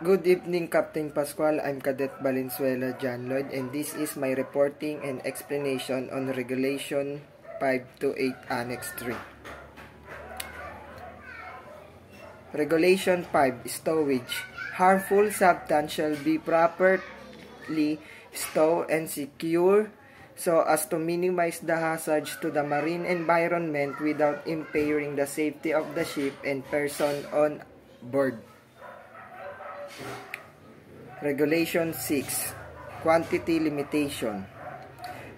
Good evening, Captain Pascual. I'm Cadet Valenzuela John Lloyd, and this is my reporting and explanation on Regulation 528 Annex 3. Regulation 5, Stowage. Harmful substance shall be properly stowed and secured so as to minimize the hazards to the marine environment without impairing the safety of the ship and person on board. Regulation 6, Quantity Limitation.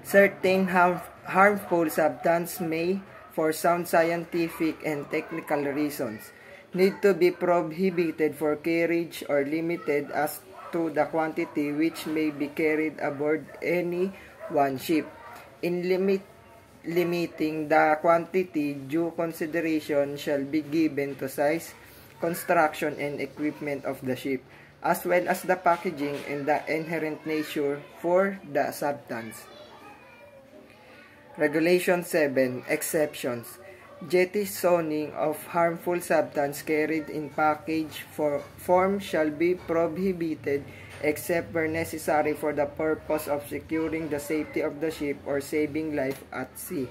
Certain harmful substances may, for sound scientific and technical reasons, need to be prohibited for carriage or limited as to the quantity which may be carried aboard any one ship. In limiting the quantity, due consideration shall be given to size, construction, and equipment of the ship, as well as the packaging and the inherent nature for the substance. Regulation 7, Exceptions. Jettisoning of harmful substance carried in package form shall be prohibited except where necessary for the purpose of securing the safety of the ship or saving life at sea.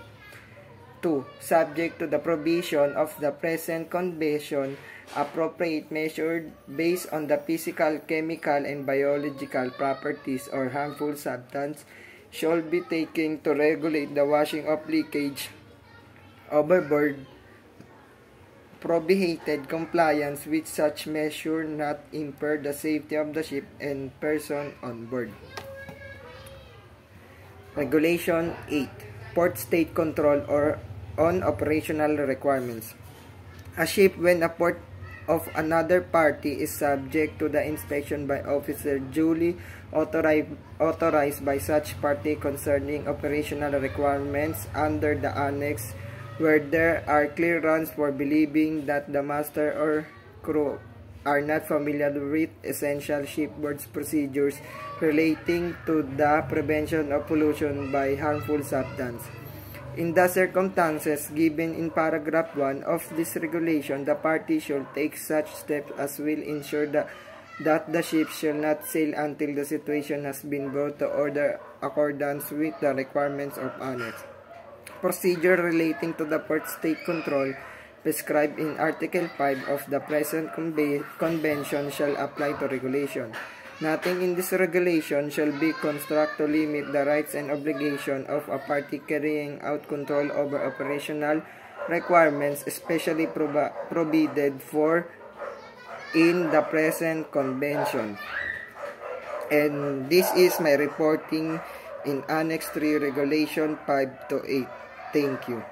2. Subject to the provision of the present convention, appropriate measures based on the physical, chemical, and biological properties or harmful substance shall be taken to regulate the washing of leakage overboard, prohibited compliance with such measure not impair the safety of the ship and person on board. Regulation 8, Port State Control or on operational requirements. A ship when a port of another party is subject to the inspection by officer duly authorized by such party concerning operational requirements under the annex, where there are clear grounds for believing that the master or crew are not familiar with essential shipboard procedures relating to the prevention of pollution by harmful substance. In the circumstances given in paragraph 1 of this regulation, the party shall take such steps as will ensure that the ship shall not sail until the situation has been brought to order accordance with the requirements of Annex. Procedure relating to the port state control prescribed in Article 5 of the present convention shall apply to regulation. Nothing in this regulation shall be construed to limit the rights and obligations of a party carrying out control over operational requirements, especially provided for in the present convention. And this is my reporting in Annex 3 Regulation 528. Thank you.